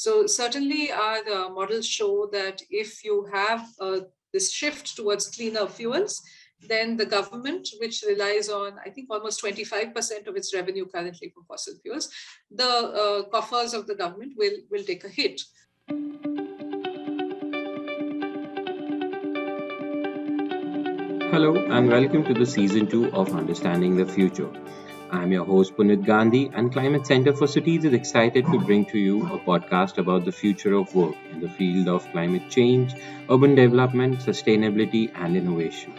So certainly our models show that if you have this shift towards cleaner fuels, then the government, which relies on, I think, almost 25% of its revenue currently from fossil fuels, the coffers of the government will take a hit. Hello and welcome to the season 2 of Understanding the Future. I'm your host Punit Gandhi, and Climate Center for Cities is excited to bring to you a podcast about the future of work in the field of climate change, urban development, sustainability, and innovation.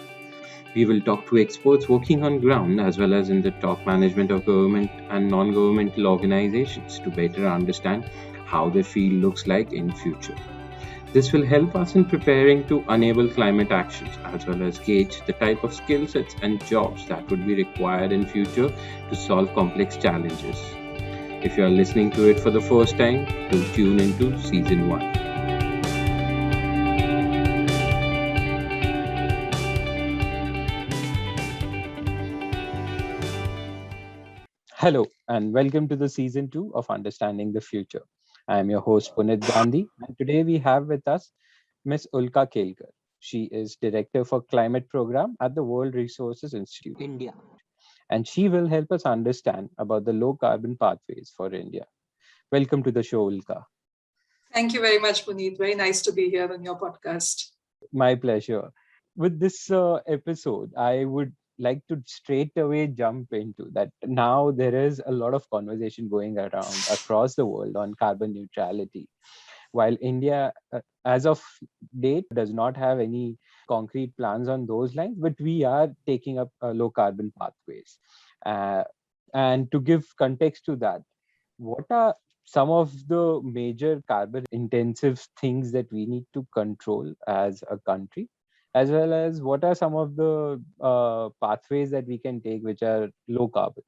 We will talk to experts working on ground as well as in the top management of government and non-governmental organizations to better understand how their field looks like in future. This will help us in preparing to enable climate actions as well as gauge the type of skill sets and jobs that would be required in future to solve complex challenges. If you are listening to it for the first time, do tune into season 1. Hello and welcome to the season 2 of Understanding the Future. I am your host Punit Gandhi, and today we have with us Ms. Ulka Kelkar. She is Director for Climate Program at the World Resources Institute, India. And she will help us understand about the low carbon pathways for India. Welcome to the show, Ulka. Thank you very much, Puneet. Very nice to be here on your podcast. My pleasure. With this episode, I would like to straight away jump into that. Now there is a lot of conversation going around across the world on carbon neutrality. While India, as of date, does not have any concrete plans on those lines, but we are taking up low carbon pathways. And to give context to that, what are some of the major carbon intensive things that we need to control as a country, as well as what are some of the pathways that we can take which are low carbon?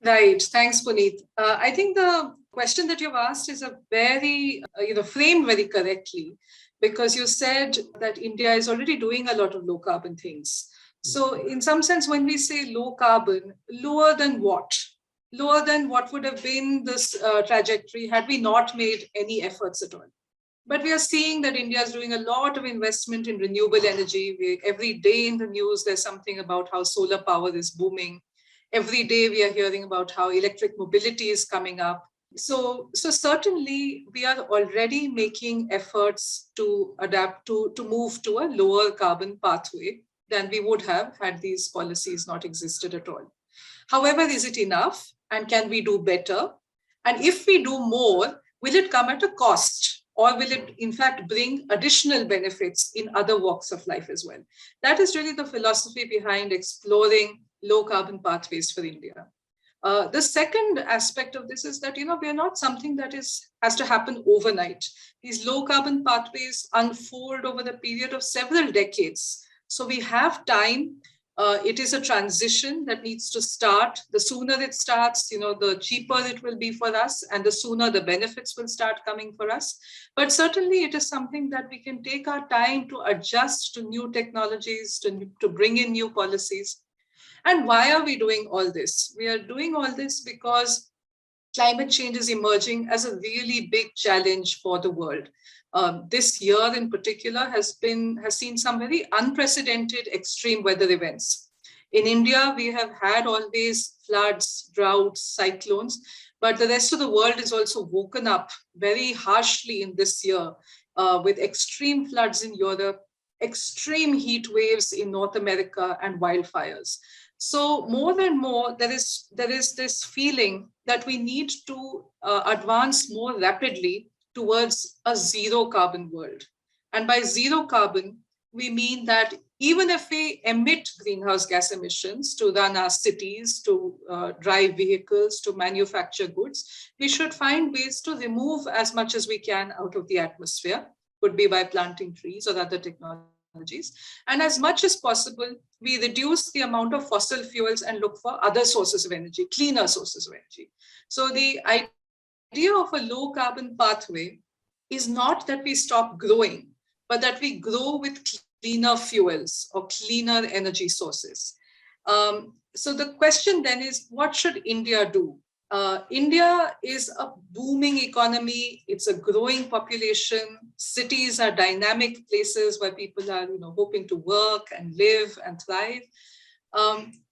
Right. Thanks, Puneet. I think the question that you've asked is a very, framed very correctly, because you said that India is already doing a lot of low carbon things. So in some sense, when we say low carbon, lower than what? Lower than what would have been this trajectory had we not made any efforts at all. But we are seeing that India is doing a lot of investment in renewable energy. Every day in the news, there's something about how solar power is booming. Every day we are hearing about how electric mobility is coming up. So certainly we are already making efforts to adapt to move to a lower carbon pathway than we would have had these policies not existed at all. However, is it enough? And can we do better? And if we do more, will it come at a cost? Or will it, in fact, bring additional benefits in other walks of life as well? That is really the philosophy behind exploring low carbon pathways for India. The second aspect of this is that, we are not something that has to happen overnight. These low carbon pathways unfold over the period of several decades. So we have time. It is a transition that needs to start. The sooner it starts, the cheaper it will be for us, and the sooner the benefits will start coming for us. But certainly it is something that we can take our time to adjust to new technologies, to bring in new policies. And why are we doing all this? We are doing all this because climate change is emerging as a really big challenge for the world. This year in particular has seen some very unprecedented extreme weather events. In India, we have had always floods, droughts, cyclones, but the rest of the world is also woken up very harshly in this year with extreme floods in Europe, extreme heat waves in North America, and wildfires. So more and more, there is this feeling that we need to advance more rapidly towards a zero carbon world. And by zero carbon, we mean that even if we emit greenhouse gas emissions to run our cities, to drive vehicles, to manufacture goods, we should find ways to remove as much as we can out of the atmosphere, could be by planting trees or other technologies. And as much as possible, we reduce the amount of fossil fuels and look for other sources of energy, cleaner sources of energy. So the idea of a low carbon pathway is not that we stop growing, but that we grow with cleaner fuels or cleaner energy sources. So the question then is, what should India do? India is a booming economy. It's a growing population. Cities are dynamic places where people are, hoping to work and live and thrive.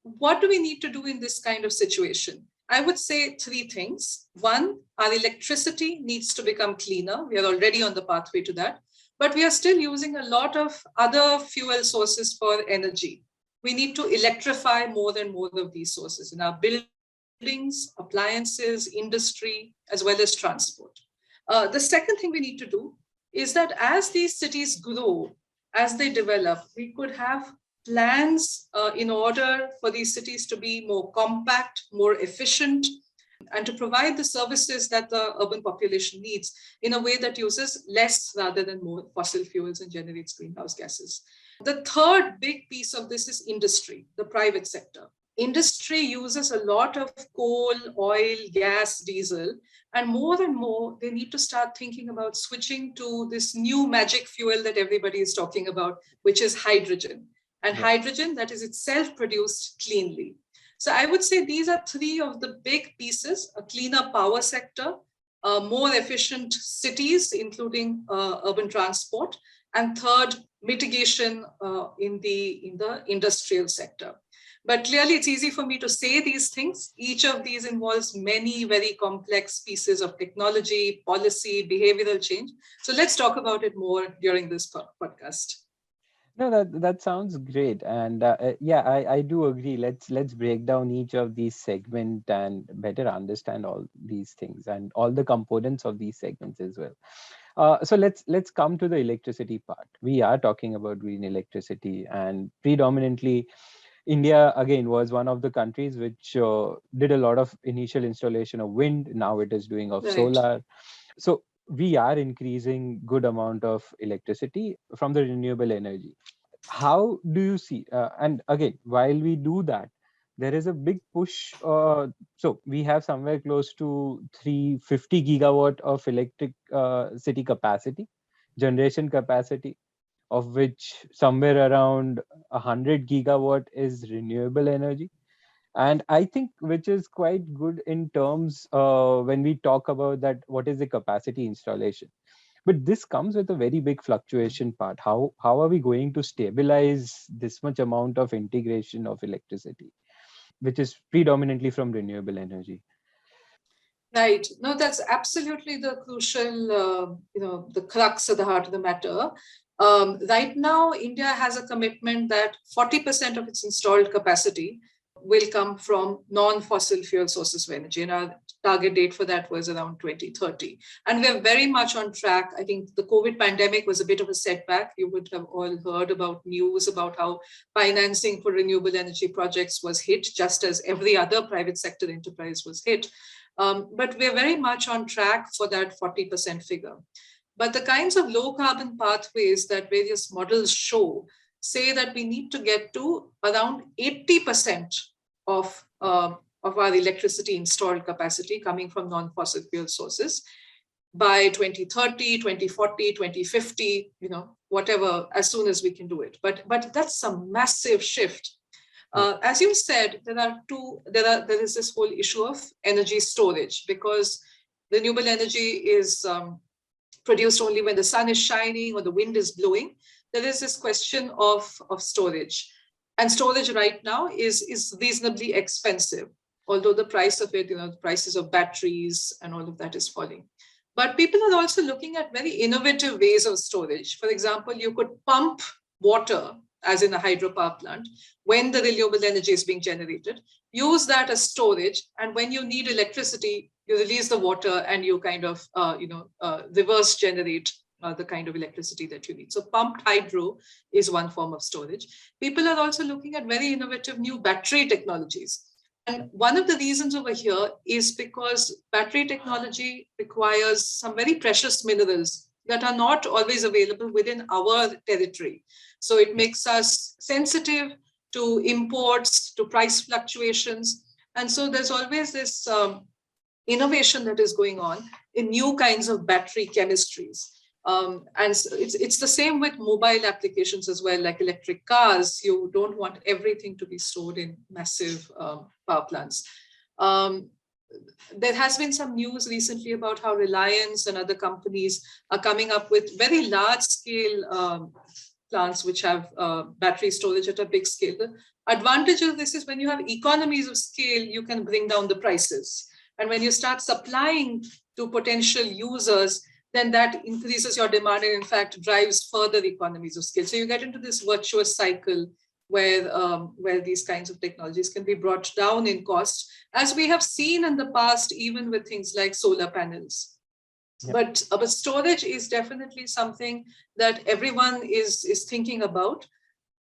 What do we need to do in this kind of situation? I would say three things. One, our electricity needs to become cleaner. We are already on the pathway to that, but we are still using a lot of other fuel sources for energy. We need to electrify more and more of these sources in our buildings, appliances, industry, as well as transport. The second thing we need to do is that as these cities grow, as they develop, we could have plans in order for these cities to be more compact, more efficient, and to provide the services that the urban population needs in a way that uses less rather than more fossil fuels and generates greenhouse gases. The third big piece of this is industry, the private sector. Industry uses a lot of coal, oil, gas, diesel, and more they need to start thinking about switching to this new magic fuel that everybody is talking about, which is hydrogen. And hydrogen that is itself produced cleanly. So I would say these are three of the big pieces: a cleaner power sector, more efficient cities, including urban transport, and third, mitigation in the industrial sector. But clearly, it's easy for me to say these things. Each of these involves many very complex pieces of technology, policy, behavioral change. So let's talk about it more during this podcast. No, that sounds great, and yeah, I do agree. Let's break down each of these segment and better understand all these things and all the components of these segments as well. So let's come to the electricity part. We are talking about green electricity, and predominantly, India again was one of the countries which did a lot of initial installation of wind. Now it is doing of solar. So we are increasing good amount of electricity from the renewable energy. How do you see, and again, while we do that, there is a big push. So we have somewhere close to 350 gigawatt of electric city capacity, generation capacity, of which somewhere around 100 gigawatt is renewable energy. And I think which is quite good in terms when we talk about that, what is the capacity installation. But this comes with a very big fluctuation part. How are we going to stabilize this much amount of integration of electricity, which is predominantly from renewable energy? Right. No, that's absolutely the crucial, the crux of the heart of the matter. Right now, India has a commitment that 40% of its installed capacity will come from non-fossil fuel sources of energy. And our target date for that was around 2030. And we are very much on track. I think the COVID pandemic was a bit of a setback. You would have all heard about news about how financing for renewable energy projects was hit, just as every other private sector enterprise was hit. But we're very much on track for that 40% figure. But the kinds of low carbon pathways that various models show say that we need to get to around 80% of our electricity installed capacity coming from non-fossil fuel sources by 2030, 2040, 2050, whatever, as soon as we can do it. But that's a massive shift. As you said, there is this whole issue of energy storage, because renewable energy is produced only when the sun is shining or the wind is blowing. There is this question of storage. And storage right now is reasonably expensive, although the price of it, the prices of batteries and all of that is falling. But people are also looking at very innovative ways of storage. For example, you could pump water, as in a hydropower plant, when the renewable energy is being generated, use that as storage. And when you need electricity, you release the water and you kind of, reverse generate the kind of electricity that you need. So pumped hydro is one form of storage. People are also looking at very innovative new battery technologies. And one of the reasons over here is because battery technology requires some very precious minerals that are not always available within our territory. So it makes us sensitive to imports, to price fluctuations. And so there's always this innovation that is going on in new kinds of battery chemistries. And it's the same with mobile applications as well, like electric cars. You don't want everything to be stored in massive power plants. there has been some news recently about how Reliance and other companies are coming up with very large scale plants which have battery storage at a big scale. The advantage of this is when you have economies of scale, you can bring down the prices. And when you start supplying to potential users, then that increases your demand and in fact drives further economies of scale. So you get into this virtuous cycle where these kinds of technologies can be brought down in cost, as we have seen in the past, even with things like solar panels. Yeah. But storage is definitely something that everyone is thinking about.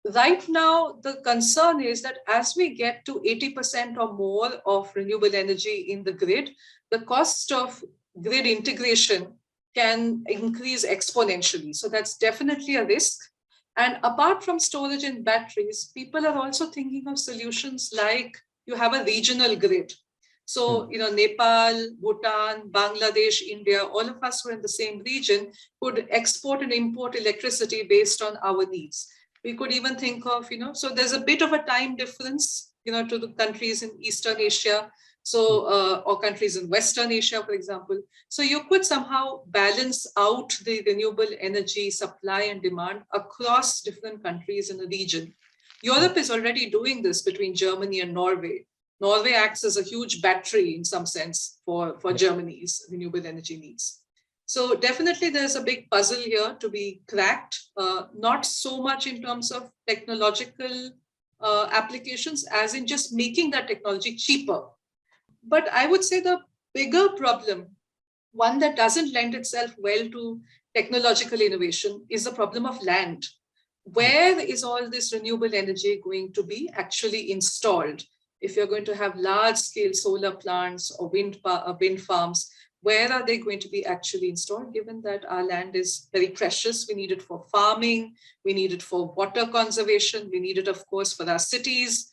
Right now, the concern is that as we get to 80% or more of renewable energy in the grid, the cost of grid integration can increase exponentially. So that's definitely a risk. And apart from storage and batteries, people are also thinking of solutions like you have a regional grid. So, Nepal, Bhutan, Bangladesh, India, all of us who are in the same region could export and import electricity based on our needs. We could even think of, so there's a bit of a time difference, to the countries in Eastern Asia. So, or countries in Western Asia, for example. So you could somehow balance out the renewable energy supply and demand across different countries in the region. Europe is already doing this between Germany and Norway. Norway acts as a huge battery in some sense for Germany's renewable energy needs. So definitely there's a big puzzle here to be cracked, not so much in terms of technological applications as in just making that technology cheaper. But I would say the bigger problem, one that doesn't lend itself well to technological innovation, is the problem of land. Where is all this renewable energy going to be actually installed? If you're going to have large-scale solar plants or wind farms, where are they going to be actually installed, given that our land is very precious? We need it for farming, we need it for water conservation, we need it, of course, for our cities.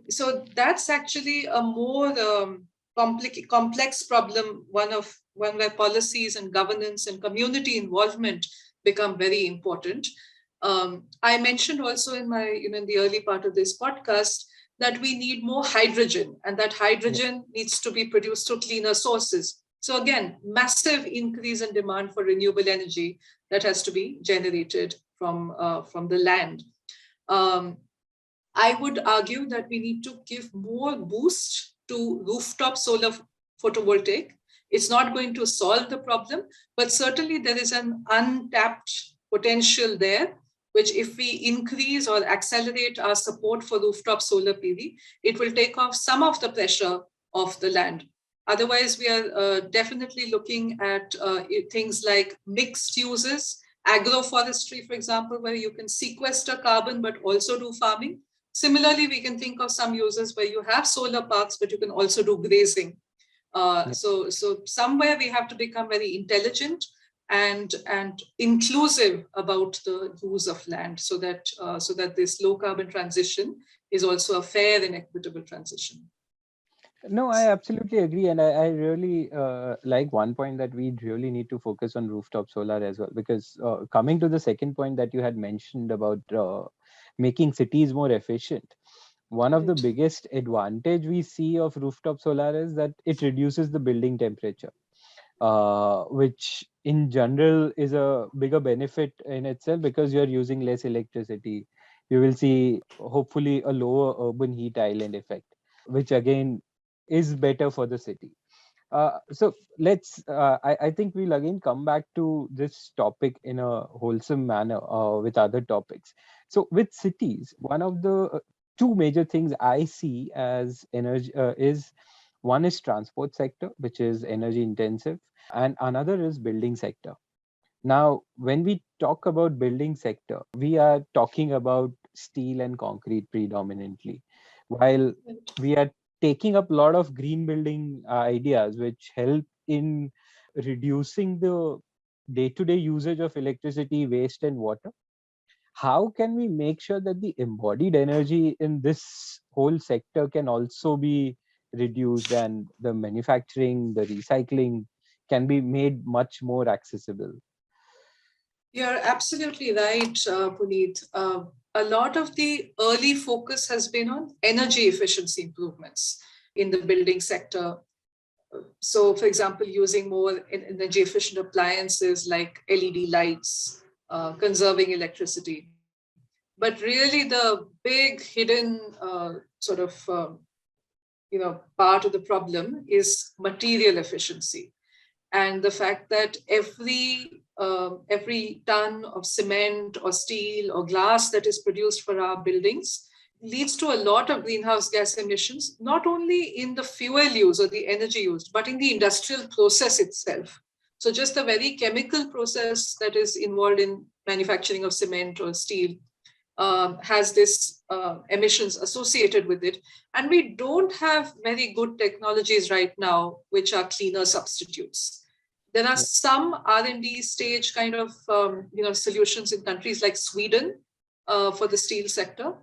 So that's actually a more complex problem, one where policies and governance and community involvement become very important. I mentioned also in in the early part of this podcast that we need more hydrogen, and that hydrogen needs to be produced through cleaner sources. So again, massive increase in demand for renewable energy that has to be generated from the land. I would argue that we need to give more boost to rooftop solar photovoltaic. It's not going to solve the problem, but certainly there is an untapped potential there, which if we increase or accelerate our support for rooftop solar PV, it will take off some of the pressure off the land. Otherwise, we are definitely looking at things like mixed uses, agroforestry, for example, where you can sequester carbon but also do farming. Similarly, we can think of some uses where you have solar parks, but you can also do grazing. So somewhere we have to become very intelligent and inclusive about the use of land, so that this low carbon transition is also a fair and equitable transition. No, I absolutely agree. And I really like one point that we really need to focus on rooftop solar as well, because coming to the second point that you had mentioned about making cities more efficient, one of the biggest advantage we see of rooftop solar is that it reduces the building temperature, which in general is a bigger benefit in itself, because you're using less electricity. You will see hopefully a lower urban heat island effect, which again is better for the city. So let's, I think we'll again come back to this topic in a wholesome manner with other topics. So with cities, one of the two major things I see as energy is, one is transport sector, which is energy intensive, and another is building sector. Now, when we talk about building sector, we are talking about steel and concrete predominantly, while we are taking up a lot of green building ideas which help in reducing the day-to-day usage of electricity, waste, and water. How can we make sure that the embodied energy in this whole sector can also be reduced, and the manufacturing, the recycling can be made much more accessible? You're absolutely right, Puneet. A lot of the early focus has been on energy efficiency improvements in the building sector. So, for example, using more energy efficient appliances like LED lights, conserving electricity. But really, the big hidden part of the problem is material efficiency, and the fact that every ton of cement or steel or glass that is produced for our buildings leads to a lot of greenhouse gas emissions, not only in the fuel use or the energy used, but in the industrial process itself. So just the very chemical process that is involved in manufacturing of cement or steel has this emissions associated with it. And we don't have very good technologies right now, which are cleaner substitutes. There are some R&D stage kind of solutions in countries like Sweden for the steel sector,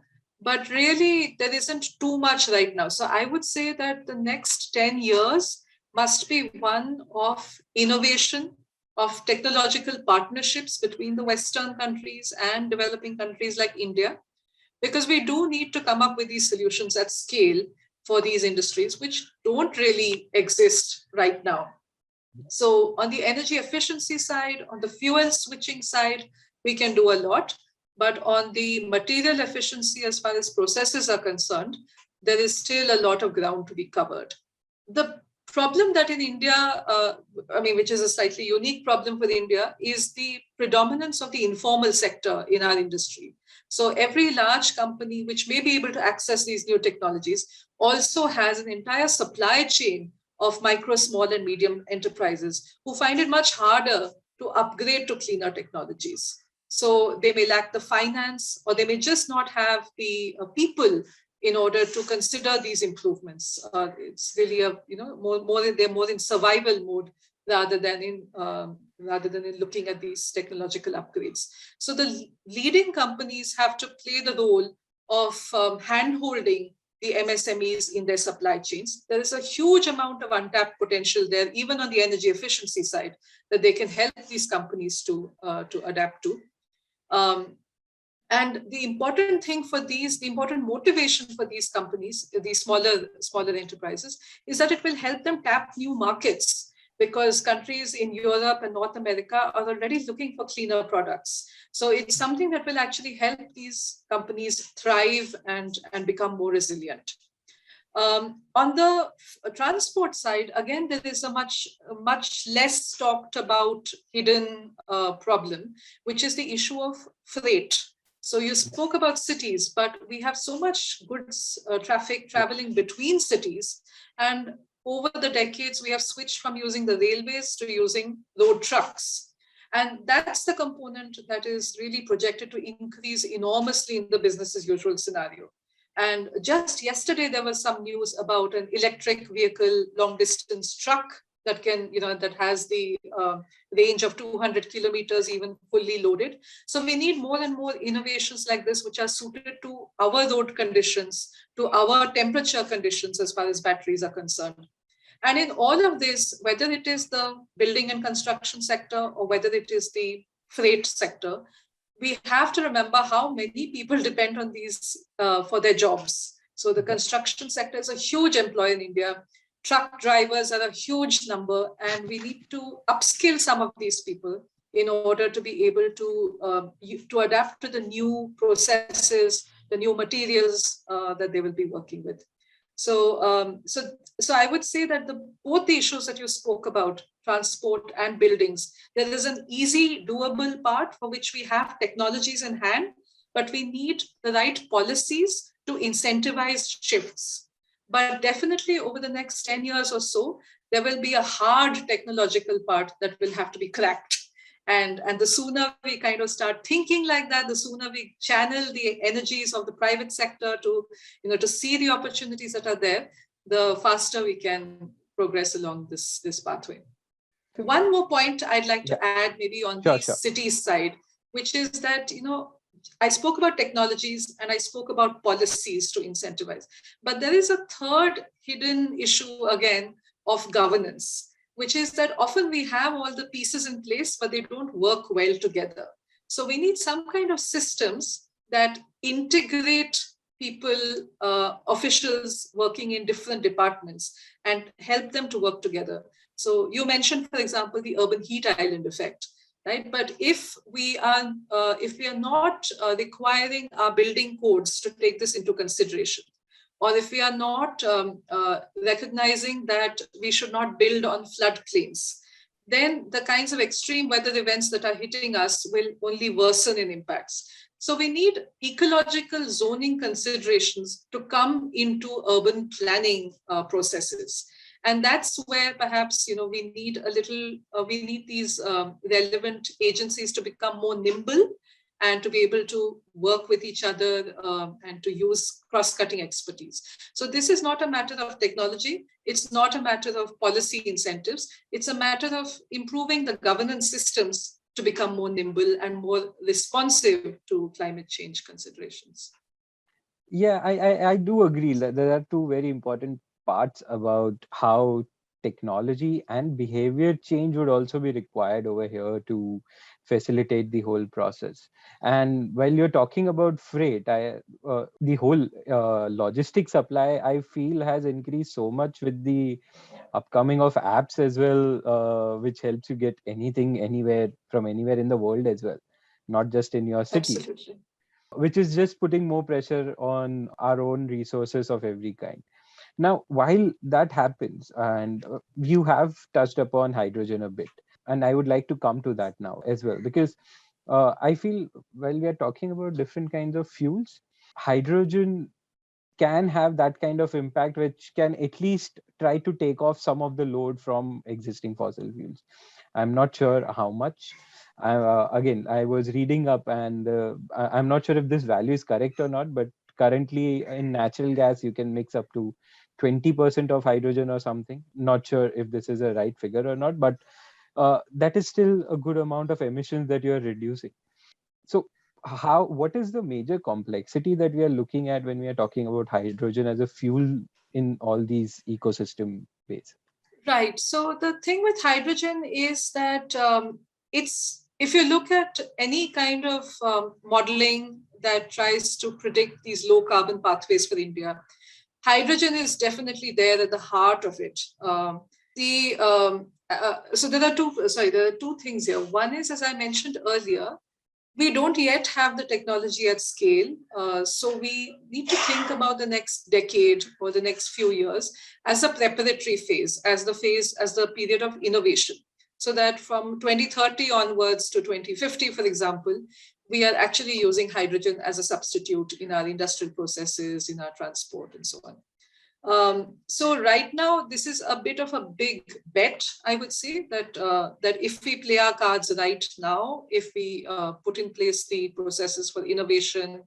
but really there isn't too much right now. So I would say that the next 10 years must be one of innovation, of technological partnerships between the Western countries and developing countries like India, because we do need to come up with these solutions at scale for these industries, which don't really exist right now. So on the energy efficiency side, on the fuel switching side, we can do a lot. But on the material efficiency, as far as processes are concerned, there is still a lot of ground to be covered. The problem that in India, which is a slightly unique problem for India, is the predominance of the informal sector in our industry. So every large company which may be able to access these new technologies also has an entire supply chain of micro, small, and medium enterprises who find it much harder to upgrade to cleaner technologies. So they may lack the finance, or they may just not have the people in order to consider these improvements. It's really they're more in survival mode rather than in looking at these technological upgrades. So the leading companies have to play the role of hand-holding the MSMEs in their supply chains. There is a huge amount of untapped potential there, even on the energy efficiency side, that they can help these companies to adapt to. And the important thing for these, the important motivation for these companies, these smaller enterprises, is that it will help them tap new markets, because countries in Europe and North America are already looking for cleaner products. So it's something that will actually help these companies thrive and become more resilient. On the transport side, again, there is a much less talked about hidden problem, which is the issue of freight. So you spoke about cities, but we have so much goods traffic traveling between cities. And over the decades, we have switched from using the railways to using road trucks. And that's the component that is really projected to increase enormously in the business as usual scenario. And just yesterday, there was some news about an electric vehicle long distance truck that can, that has the range of 200 kilometers, even fully loaded. So we need more and more innovations like this, which are suited to our road conditions, to our temperature conditions, as far as batteries are concerned. And in all of this, whether it is the building and construction sector or whether it is the freight sector, we have to remember how many people depend on these for their jobs. So the construction sector is a huge employer in India. Truck drivers are a huge number, and we need to upskill some of these people in order to be able to adapt to the new processes, the new materials that they will be working with. So I would say that both the issues that you spoke about, transport and buildings, there is an easy, doable part for which we have technologies in hand, but we need the right policies to incentivize shifts. But definitely over the next 10 years or so, there will be a hard technological part that will have to be cracked. And the sooner we kind of start thinking like that, the sooner we channel the energies of the private sector to see the opportunities that are there, the faster we can progress along this pathway. One more point I'd like to add, maybe on the city side, which is that, I spoke about technologies and I spoke about policies to incentivize, but there is a third hidden issue again of governance, which is that often we have all the pieces in place, but they don't work well together. So we need some kind of systems that integrate people, officials working in different departments and help them to work together. So you mentioned, for example, the urban heat island effect, right? But if we are not requiring our building codes to take this into consideration, or if we are not recognizing that we should not build on floodplains, then the kinds of extreme weather events that are hitting us will only worsen in impacts. So we need ecological zoning considerations to come into urban planning processes. And that's where perhaps we need we need these relevant agencies to become more nimble and to be able to work with each other and to use cross-cutting expertise. So this is not a matter of technology. It's not a matter of policy incentives. It's a matter of improving the governance systems to become more nimble and more responsive to climate change considerations. Yeah, I do agree that there are two very important parts about how technology and behavior change would also be required over here to facilitate the whole process. And while you're talking about freight, the whole logistics supply, I feel, has increased so much with the upcoming of apps as well, which helps you get anything anywhere from anywhere in the world as well, not just in your city. Absolutely. Which is just putting more pressure on our own resources of every kind. Now, while that happens, and you have touched upon hydrogen a bit, and I would like to come to that now as well, because I feel while we are talking about different kinds of fuels, hydrogen can have that kind of impact, which can at least try to take off some of the load from existing fossil fuels. I'm not sure how much. Again, I was reading up, and I'm not sure if this value is correct or not, but currently in natural gas, you can mix up to 20% of hydrogen or something. Not sure if this is a right figure or not, but that is still a good amount of emissions that you're reducing. So what is the major complexity that we are looking at when we are talking about hydrogen as a fuel in all these ecosystem ways? Right. So the thing with hydrogen is that if you look at any kind of modeling that tries to predict these low carbon pathways for India, hydrogen is definitely there at the heart of it. So there are two things here. One is, as I mentioned earlier, we don't yet have the technology at scale. So we need to think about the next decade or the next few years as a preparatory phase, as the period of innovation. So that from 2030 onwards to 2050, for example, we are actually using hydrogen as a substitute in our industrial processes, in our transport, and so on. So right now, this is a bit of a big bet, I would say, that if we play our cards right now, if we put in place the processes for innovation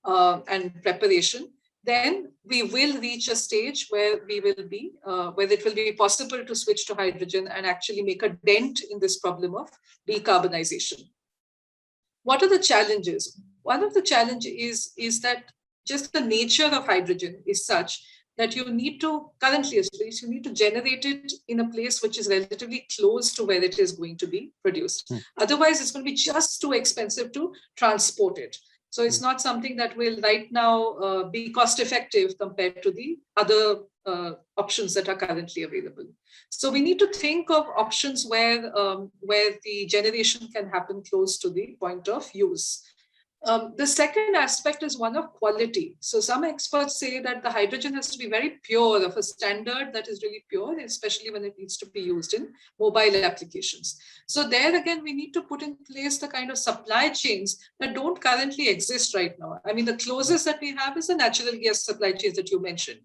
and preparation, then we will reach a stage where where it will be possible to switch to hydrogen and actually make a dent in this problem of decarbonization. What are the challenges? One of the challenges is that just the nature of hydrogen is such that you need to, currently at least, you need to generate it in a place which is relatively close to where it is going to be produced. Otherwise, it's going to be just too expensive to transport it. So it's not something that will right now be cost effective compared to the other options that are currently available. So we need to think of options where the generation can happen close to the point of use. The second aspect is one of quality. So some experts say that the hydrogen has to be very pure, of a standard that is really pure, especially when it needs to be used in mobile applications. So there again, we need to put in place the kind of supply chains that don't currently exist right now. I mean, the closest that we have is the natural gas supply chains that you mentioned.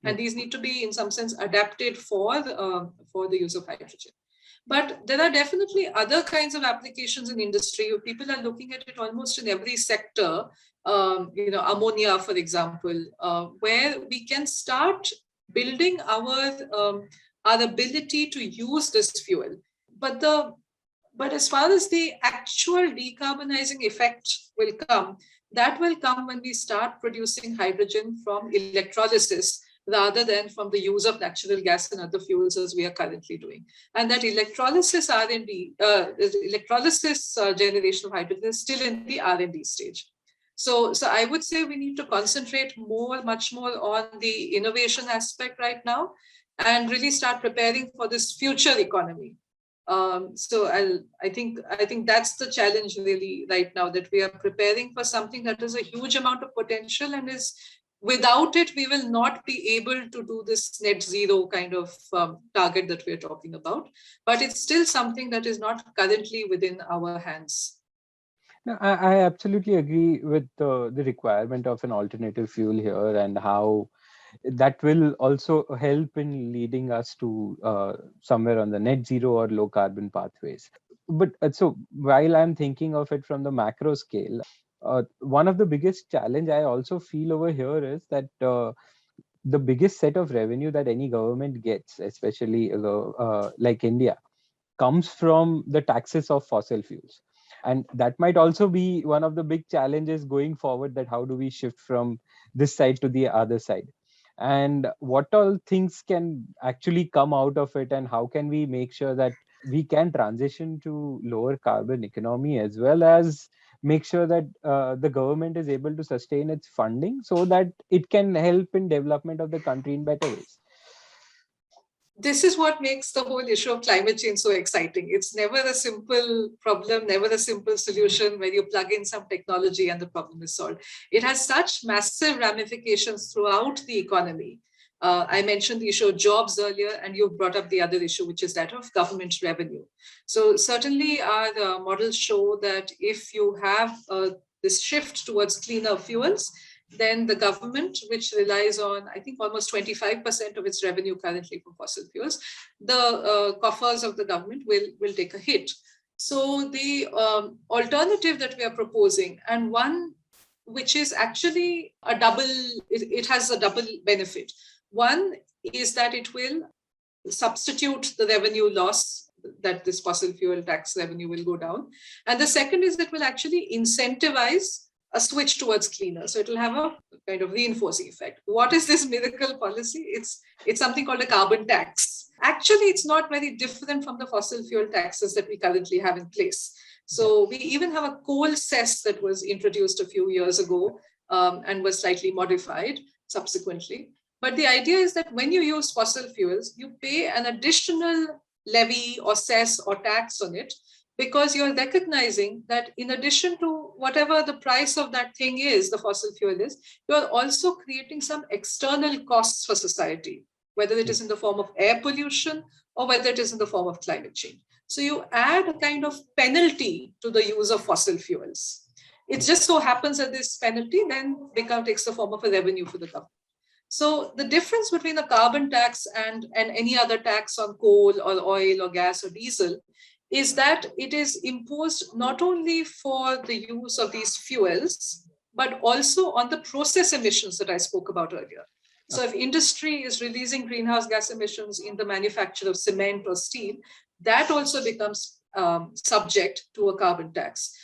And these need to be, in some sense, adapted for the use of hydrogen. But there are definitely other kinds of applications in industry. People are looking at it almost in every sector. Ammonia, for example, where we can start building our ability to use this fuel. But as far as the actual decarbonizing effect will come, that will come when we start producing hydrogen from electrolysis rather than from the use of natural gas and other fuels as we are currently doing. And that electrolysis generation of hydrogen is still in the R&D stage. So I would say we need to concentrate much more on the innovation aspect right now, and really start preparing for this future economy. I think that's the challenge really right now, that we are preparing for something that is a huge amount of potential, and is without it we will not be able to do this net zero kind of target that we're talking about. But it's still something that is not currently within our hands. No, I absolutely agree with the requirement of an alternative fuel here, and how that will also help in leading us to somewhere on the net zero or low carbon pathways. But so while I'm thinking of it from the macro scale, one of the biggest challenge I also feel over here is that the biggest set of revenue that any government gets, especially like India, comes from the taxes of fossil fuels. And that might also be one of the big challenges going forward, that how do we shift from this side to the other side, and what all things can actually come out of it, and how can we make sure that we can transition to lower carbon economy, as well as make sure that the government is able to sustain its funding so that it can help in development of the country in better ways. This is what makes the whole issue of climate change so exciting. It's never a simple problem, never a simple solution where you plug in some technology and the problem is solved. It has such massive ramifications throughout the economy. I mentioned the issue of jobs earlier, and you brought up the other issue, which is that of government revenue. So certainly our models show that if you have this shift towards cleaner fuels, then the government, which relies on, I think, almost 25% of its revenue currently from fossil fuels, the coffers of the government will take a hit. So the alternative that we are proposing, and one which is actually a double, it has a double benefit. One is that it will substitute the revenue loss, that this fossil fuel tax revenue will go down. And the second is that will actually incentivize a switch towards cleaner. So it will have a kind of reinforcing effect. What is this miracle policy? It's something called a carbon tax. Actually, it's not very different from the fossil fuel taxes that we currently have in place. So we even have a coal cess that was introduced a few years ago and was slightly modified subsequently. But the idea is that when you use fossil fuels, you pay an additional levy or cess or tax on it, because you're recognizing that in addition to whatever the price of that thing is, the fossil fuel is, you're also creating some external costs for society, whether it is in the form of air pollution or whether it is in the form of climate change. So you add a kind of penalty to the use of fossil fuels. It just so happens that this penalty then takes the form of a revenue for the government. So the difference between a carbon tax and any other tax on coal or oil or gas or diesel is that it is imposed not only for the use of these fuels, but also on the process emissions that I spoke about earlier. So if industry is releasing greenhouse gas emissions in the manufacture of cement or steel, that also becomes subject to a carbon tax.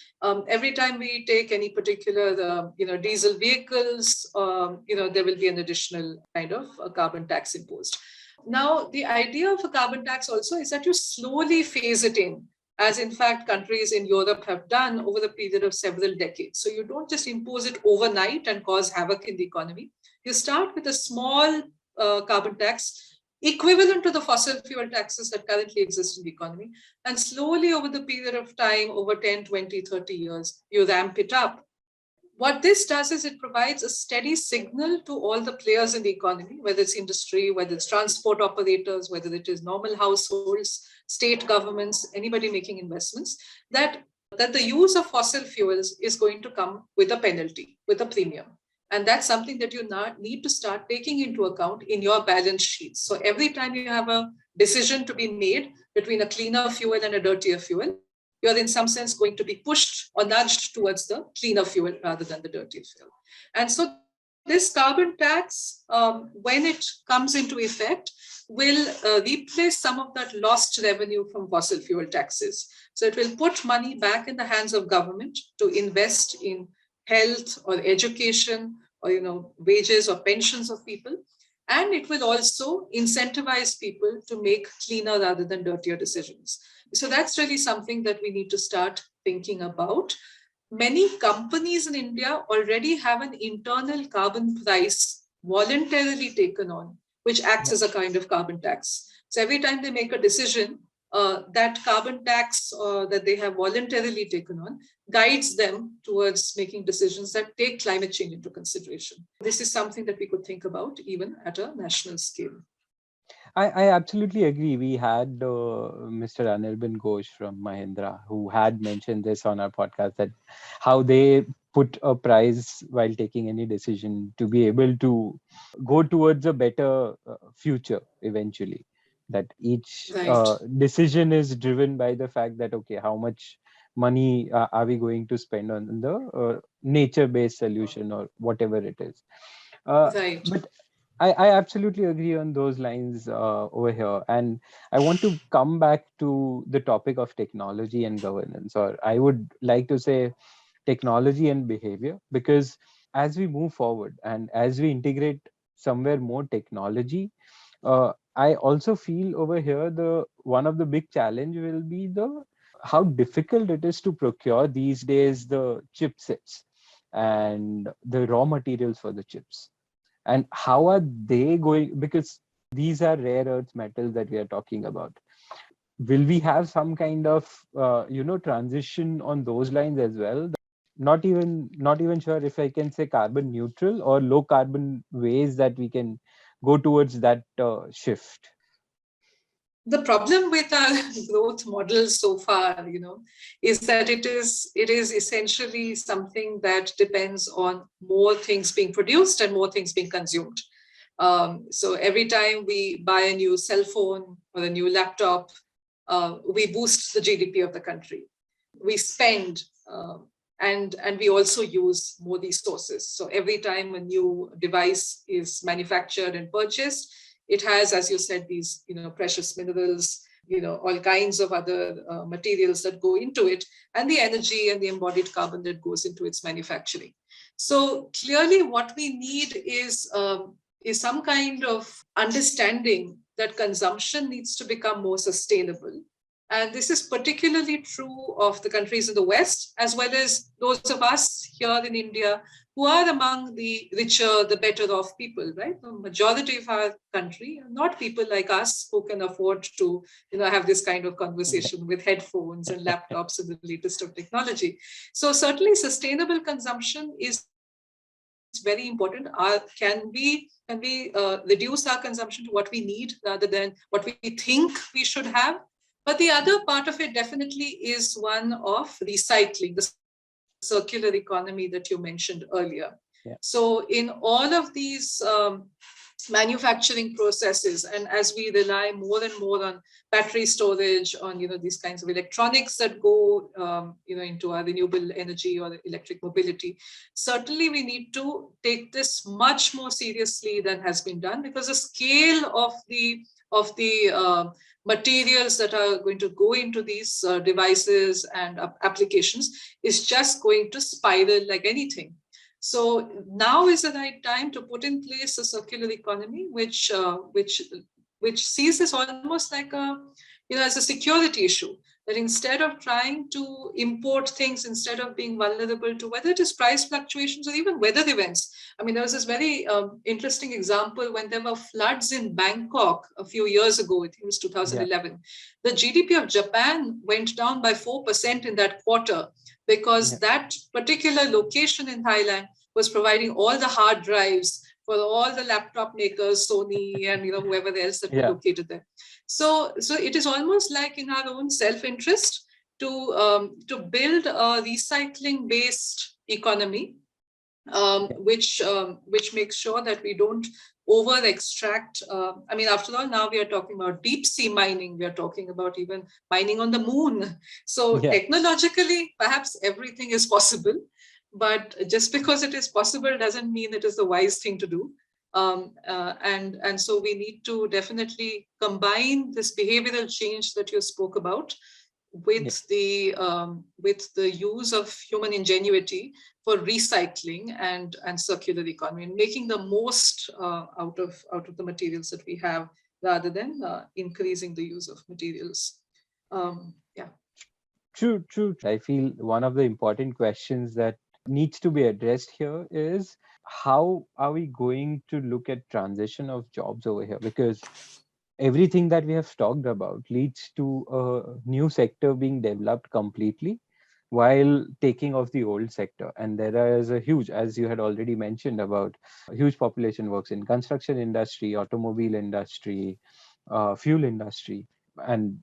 Every time we take any particular diesel vehicles, there will be an additional kind of a carbon tax imposed. Now, the idea of a carbon tax also is that you slowly phase it in, as in fact countries in Europe have done over the period of several decades. So you don't just impose it overnight and cause havoc in the economy. You start with a small carbon tax equivalent to the fossil fuel taxes that currently exist in the economy. And slowly over the period of time, over 10, 20, 30 years, you ramp it up. What this does is it provides a steady signal to all the players in the economy, whether it's industry, whether it's transport operators, whether it is normal households, state governments, anybody making investments, that the use of fossil fuels is going to come with a penalty, with a premium. And that's something that you now need to start taking into account in your balance sheets. So every time you have a decision to be made between a cleaner fuel and a dirtier fuel, you're in some sense going to be pushed or nudged towards the cleaner fuel rather than the dirtier fuel. And so this carbon tax, when it comes into effect, will replace some of that lost revenue from fossil fuel taxes. So it will put money back in the hands of government to invest in health or education or wages or pensions of people. And it will also incentivize people to make cleaner rather than dirtier decisions. So that's really something that we need to start thinking about. many companies in India already have an internal carbon price voluntarily taken on, which acts as a kind of carbon tax. So every time they make a decision, that carbon tax that they have voluntarily taken on guides them towards making decisions that take climate change into consideration. This is something that we could think about even at a national scale. I absolutely agree. We had Mr. Anirban Ghosh from Mahindra who had mentioned this on our podcast, that how they put a price while taking any decision to be able to go towards a better future eventually. That each Right. decision is driven by the fact that, okay, how much money are we going to spend on the nature-based solution or whatever it is. Right. But I absolutely agree on those lines over here. And I want to come back to the topic of technology and governance, or I would like to say technology and behavior, because as we move forward and as we integrate somewhere more technology, I also feel over here the one of the big challenge will be the how difficult it is to procure these days the chipsets and the raw materials for the chips, and how are they going, because these are rare earth metals that we are talking about. Will we have some kind of transition on those lines as well? Not even sure if I can say carbon neutral or low carbon ways that we can go towards that shift. The problem with our growth model so far, is that it is essentially something that depends on more things being produced and more things being consumed. So every time we buy a new cell phone or a new laptop, we boost the GDP of the country. We spend, and we also use more resources. So every time a new device is manufactured and purchased, it has, as you said, these precious minerals, all kinds of other materials that go into it, and the energy and the embodied carbon that goes into its manufacturing. So clearly, what we need is some kind of understanding that consumption needs to become more sustainable. And this is particularly true of the countries in the West, as well as those of us here in India who are among the richer, the better off people, right? The majority of our country are not people like us who can afford to, have this kind of conversation with headphones and laptops and the latest of technology. So certainly sustainable consumption is very important. Can we reduce our consumption to what we need rather than what we think we should have? But the other part of it definitely is one of recycling, the circular economy that you mentioned earlier. Yeah. So in all of these manufacturing processes, and as we rely more and more on battery storage, on these kinds of electronics that go into our renewable energy or electric mobility, certainly we need to take this much more seriously than has been done, because the scale of the materials that are going to go into these devices and applications is just going to spiral like anything. So now is the right time to put in place a circular economy, which sees this almost like as a security issue. That instead of trying to import things, instead of being vulnerable to whether it is price fluctuations or even weather events. I mean, there was this very interesting example when there were floods in Bangkok a few years ago. I think it was 2011. The GDP of Japan went down by 4% in that quarter, because that particular location in Thailand was providing all the hard drives for all the laptop makers, Sony and whoever else that were located there. So it is almost like in our own self-interest to build a recycling-based economy, which makes sure that we don't over extract. I mean, after all, now we are talking about deep sea mining. We are talking about even mining on the moon. So technologically, perhaps everything is possible, but just because it is possible doesn't mean it is the wise thing to do. And so we need to definitely combine this behavioral change that you spoke about with the use of human ingenuity for recycling and circular economy, and making the most out of the materials that we have, rather than increasing the use of materials. Yeah. True, true. I feel one of the important questions that needs to be addressed here is how are we going to look at transition of jobs over here? Because everything that we have talked about leads to a new sector being developed completely while taking off the old sector. And there is a huge, as you had already mentioned, about a huge population works in construction industry, automobile industry, fuel industry, and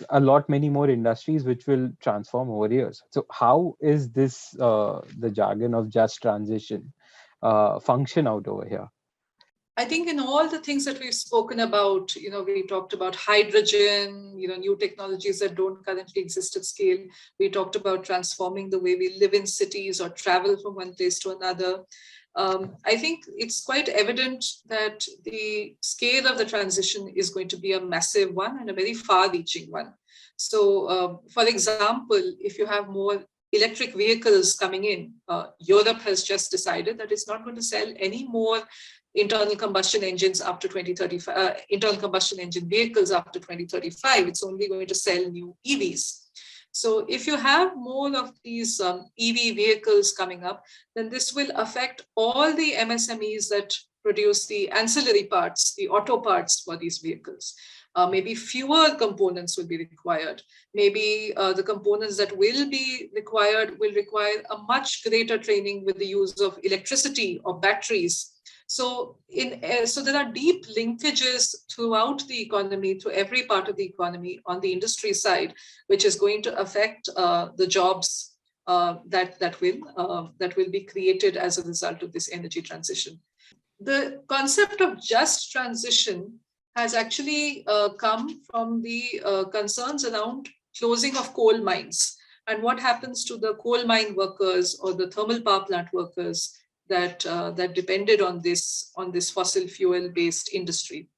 a lot many more industries which will transform over years. So how is this the jargon of just transition function out over here? I think in all the things that we've spoken about, we talked about hydrogen, new technologies that don't currently exist at scale. We talked about transforming the way we live in cities or travel from one place to another. I think it's quite evident that the scale of the transition is going to be a massive one and a very far-reaching one. So, for example, if you have more electric vehicles coming in, Europe has just decided that it's not going to sell any more internal combustion engines after 2035, internal combustion engine vehicles after 2035. It's only going to sell new EVs. So if you have more of these EV vehicles coming up, then this will affect all the MSMEs that produce the ancillary parts, the auto parts for these vehicles. Maybe fewer components will be required. Maybe the components that will be required will require a much greater training with the use of electricity or batteries. So there are deep linkages throughout the economy, to every part of the economy on the industry side, which is going to affect the jobs that will be created as a result of this energy transition. The concept of just transition has actually come from the concerns around closing of coal mines and what happens to the coal mine workers or the thermal power plant workers that depended on this fossil fuel based industry.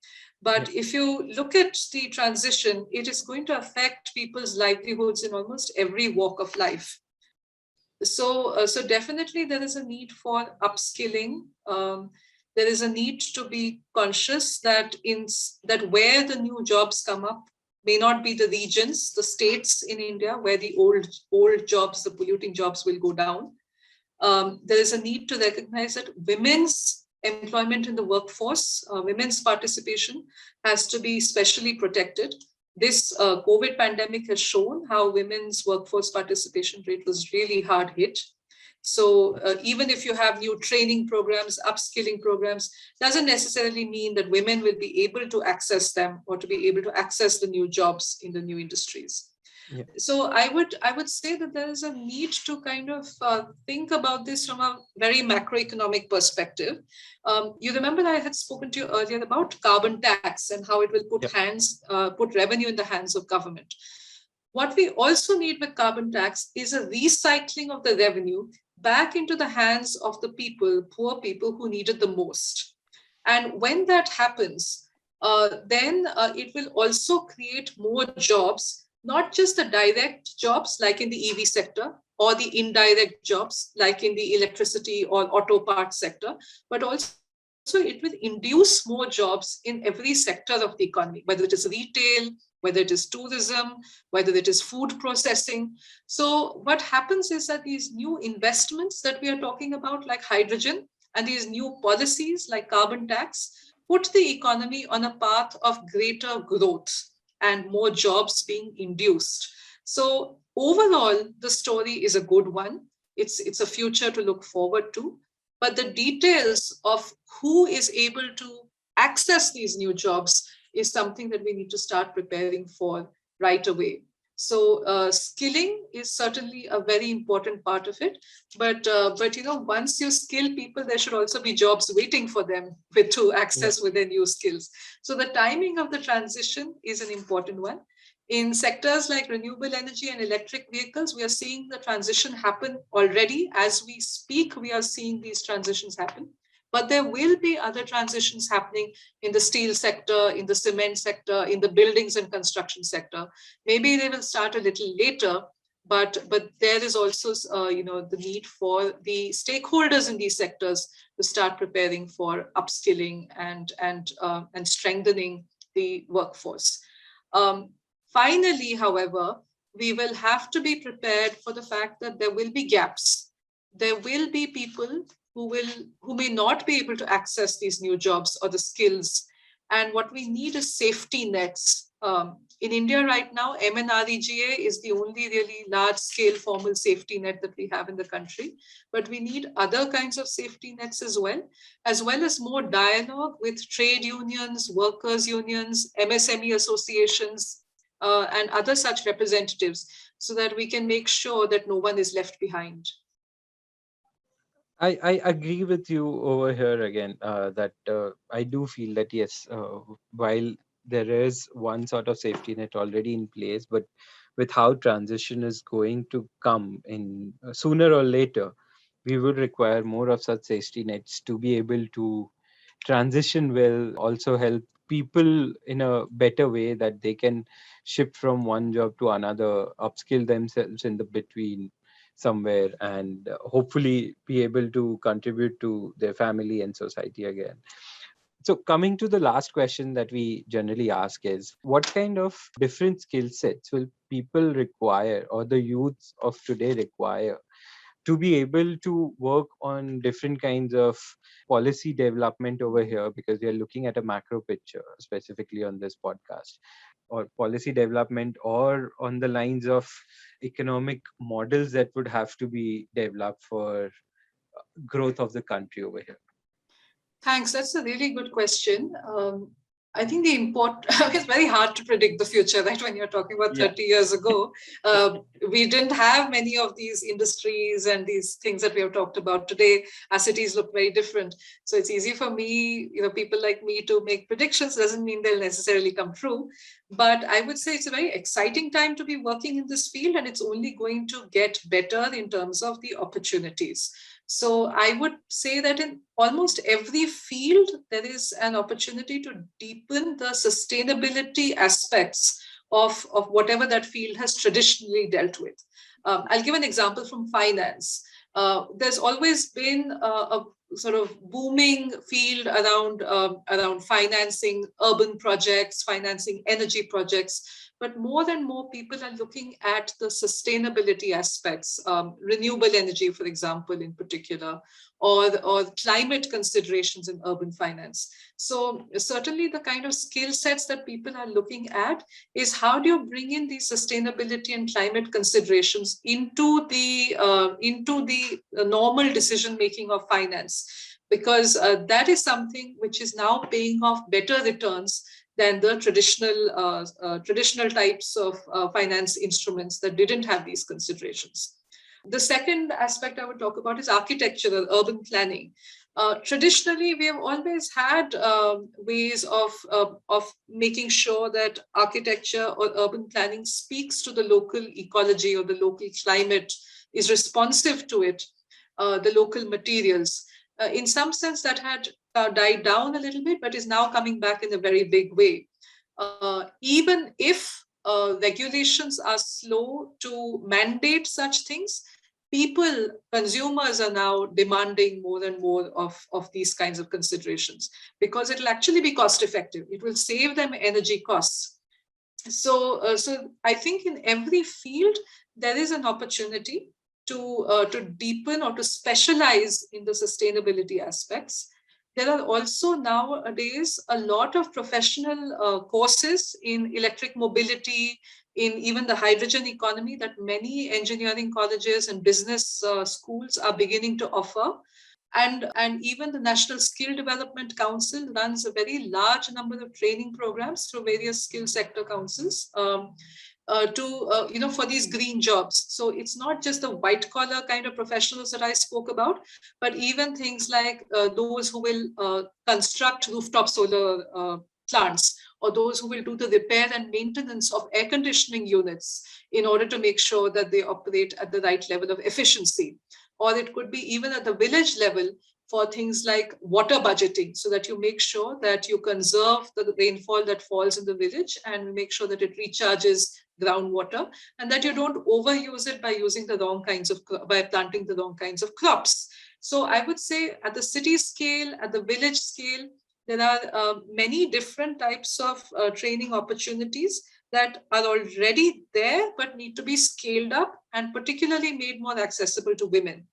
But if you look at the transition, it is going to affect people's livelihoods in almost every walk of life. So definitely there is a need for upskilling. There is a need to be conscious that where the new jobs come up may not be the regions, the states in India where the old jobs, the polluting jobs will go down. There is a need to recognize that women's employment in the workforce, women's participation has to be specially protected. This COVID pandemic has shown how women's workforce participation rate was really hard hit. So even if you have new training programs, upskilling programs, doesn't necessarily mean that women will be able to access them or to be able to access the new jobs in the new industries. Yeah. So I would say that there is a need to kind of think about this from a very macroeconomic perspective. You remember I had spoken to you earlier about carbon tax and how it will put revenue in the hands of government. What we also need with carbon tax is a recycling of the revenue back into the hands of the people, poor people who need it the most. And when that happens, then it will also create more jobs, not just the direct jobs like in the EV sector or the indirect jobs like in the electricity or auto parts sector, but also it will induce more jobs in every sector of the economy, whether it is retail, whether it is tourism, whether it is food processing. So what happens is that these new investments that we are talking about, like hydrogen, and these new policies like carbon tax, put the economy on a path of greater growth and more jobs being induced. So overall, the story is a good one. It's a future to look forward to. But the details of who is able to access these new jobs is something that we need to start preparing for right away. So skilling is certainly a very important part of it. But once you skill people, there should also be jobs waiting for them to access with their new skills. So the timing of the transition is an important one. In sectors like renewable energy and electric vehicles, we are seeing the transition happen already. As we speak, we are seeing these transitions happen. But there will be other transitions happening in the steel sector, in the cement sector, in the buildings and construction sector. Maybe they will start a little later, but there is also the need for the stakeholders in these sectors to start preparing for upskilling and strengthening the workforce. Finally, however, we will have to be prepared for the fact that there will be gaps. There will be people who may not be able to access these new jobs or the skills. And what we need is safety nets. In India right now, MNREGA is the only really large-scale formal safety net that we have in the country. But we need other kinds of safety nets as well as more dialogue with trade unions, workers' unions, MSME associations, and other such representatives, so that we can make sure that no one is left behind. I agree with you over here again, that I do feel that yes, while there is one sort of safety net already in place, but with how transition is going to come in sooner or later, we would require more of such safety nets to be able to transition will also help people in a better way, that they can shift from one job to another, upskill themselves in the between somewhere, and hopefully be able to contribute to their family and society again. So coming to the last question that we generally ask is, what kind of different skill sets will people require, or the youths of today require, to be able to work on different kinds of policy development over here? Because we are looking at a macro picture specifically on this podcast, or policy development, or on the lines of economic models that would have to be developed for growth of the country over here. Thanks. That's a really good question. I think it's very hard to predict the future, right? When you're talking about 30 years ago, we didn't have many of these industries and these things that we have talked about today. Our cities look very different. So it's easy for me, people like me, to make predictions. Doesn't mean they'll necessarily come true. But I would say it's a very exciting time to be working in this field, and it's only going to get better in terms of the opportunities. So I would say that in almost every field, there is an opportunity to deepen the sustainability aspects of whatever that field has traditionally dealt with. I'll give an example from finance. There's always been a sort of booming field around financing urban projects, financing energy projects. But more and more people are looking at the sustainability aspects, renewable energy, for example, in particular, or climate considerations in urban finance. So certainly the kind of skill sets that people are looking at is, how do you bring in these sustainability and climate considerations into the normal decision-making of finance? Because that is something which is now paying off better returns than the traditional types of finance instruments that didn't have these considerations. The second aspect I would talk about is architectural urban planning. Traditionally, we have always had ways of making sure that architecture or urban planning speaks to the local ecology or the local climate, is responsive to it, the local materials. In some sense, that had died down a little bit, but is now coming back in a very big way. Even if regulations are slow to mandate such things, consumers are now demanding more and more of these kinds of considerations, because it will actually be cost effective. It will save them energy costs. So I think in every field, there is an opportunity to deepen or to specialize in the sustainability aspects. There are also nowadays a lot of professional courses in electric mobility, in even the hydrogen economy, that many engineering colleges and business schools are beginning to offer. And even the National Skill Development Council runs a very large number of training programs through various skill sector councils for these green jobs. So it's not just the white collar kind of professionals that I spoke about, but even things like those who will construct rooftop solar plants, or those who will do the repair and maintenance of air conditioning units in order to make sure that they operate at the right level of efficiency. Or it could be even at the village level for things like water budgeting, so that you make sure that you conserve the rainfall that falls in the village and make sure that it recharges groundwater, and that you don't overuse it by by planting the wrong kinds of crops. So I would say at the city scale, at the village scale, there are many different types of training opportunities that are already there but need to be scaled up and particularly made more accessible to women.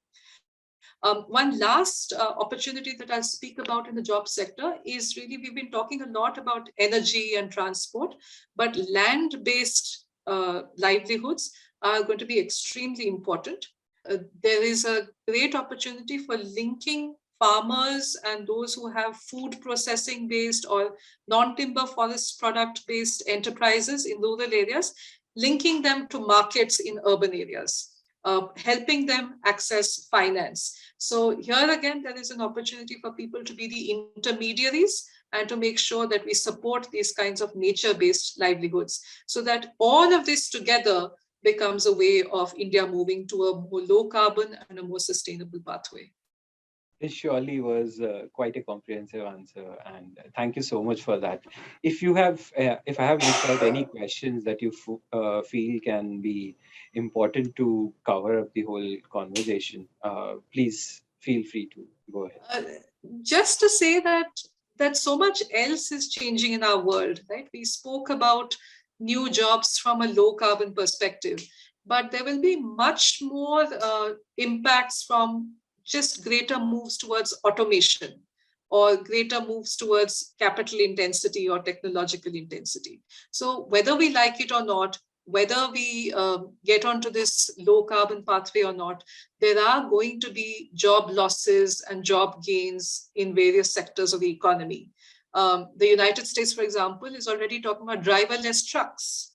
One last opportunity that I'll speak about in the job sector is really, we've been talking a lot about energy and transport, but land-based livelihoods are going to be extremely important. There is a great opportunity for linking farmers and those who have food processing based or non-timber forest product based enterprises in rural areas, linking them to markets in urban areas. Helping them access finance. So here again, there is an opportunity for people to be the intermediaries and to make sure that we support these kinds of nature-based livelihoods, so that all of this together becomes a way of India moving to a more low carbon and a more sustainable pathway. This surely was quite a comprehensive answer, and thank you so much for that. If I have missed out any questions that you feel can be important to cover up the whole conversation, please feel free to go ahead. Just to say that so much else is changing in our world, right? We spoke about new jobs from a low carbon perspective, but there will be much more impacts from just greater moves towards automation or greater moves towards capital intensity or technological intensity. So whether we like it or not, whether we get onto this low carbon pathway or not, there are going to be job losses and job gains in various sectors of the economy. The United States, for example, is already talking about driverless trucks.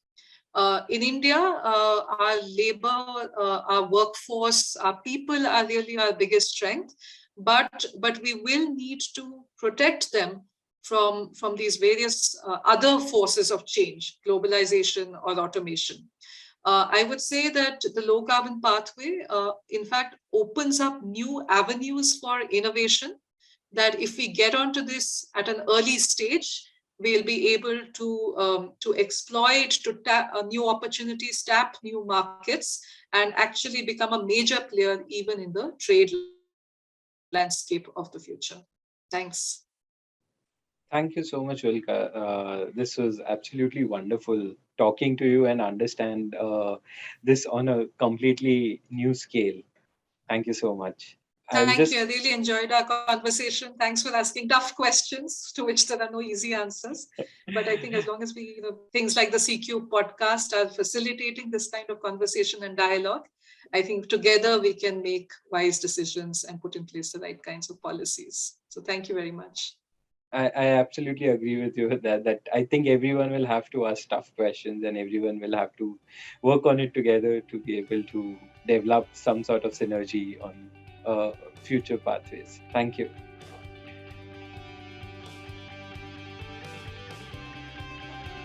In India, our labor, our workforce, our people are really our biggest strength, but we will need to protect them from these various other forces of change, globalization or automation. I would say that the low carbon pathway, in fact, opens up new avenues for innovation, that if we get onto this at an early stage, we'll be able to exploit, to tap new opportunities, tap new markets, and actually become a major player even in the trade landscape of the future. Thanks. Thank you so much, Ulka. This was absolutely wonderful talking to you and understand this on a completely new scale. Thank you so much. Thank you. I really enjoyed our conversation. Thanks for asking tough questions to which there are no easy answers. But I think as long as we, things like the CQ podcast are facilitating this kind of conversation and dialogue, I think together we can make wise decisions and put in place the right kinds of policies. So thank you very much. I absolutely agree with you with that I think everyone will have to ask tough questions and everyone will have to work on it together to be able to develop some sort of synergy on future pathways. Thank you.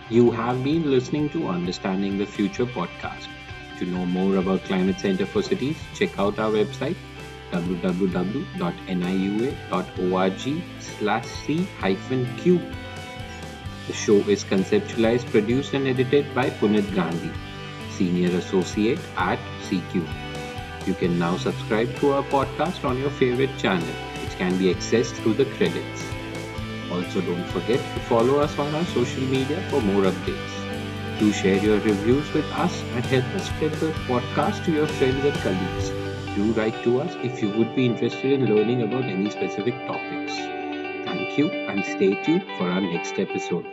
You have been listening to Understanding the Future podcast. To know more about Climate Center for Cities, check out our website www.niua.org/c-q. The show is conceptualized, produced and edited by Punit Gandhi, Senior Associate at CQ. You can now subscribe to our podcast on your favorite channel, which can be accessed through the credits. Also, don't forget to follow us on our social media for more updates. Do share your reviews with us and help us spread the podcast to your friends and colleagues. Do write to us if you would be interested in learning about any specific topics. Thank you and stay tuned for our next episode.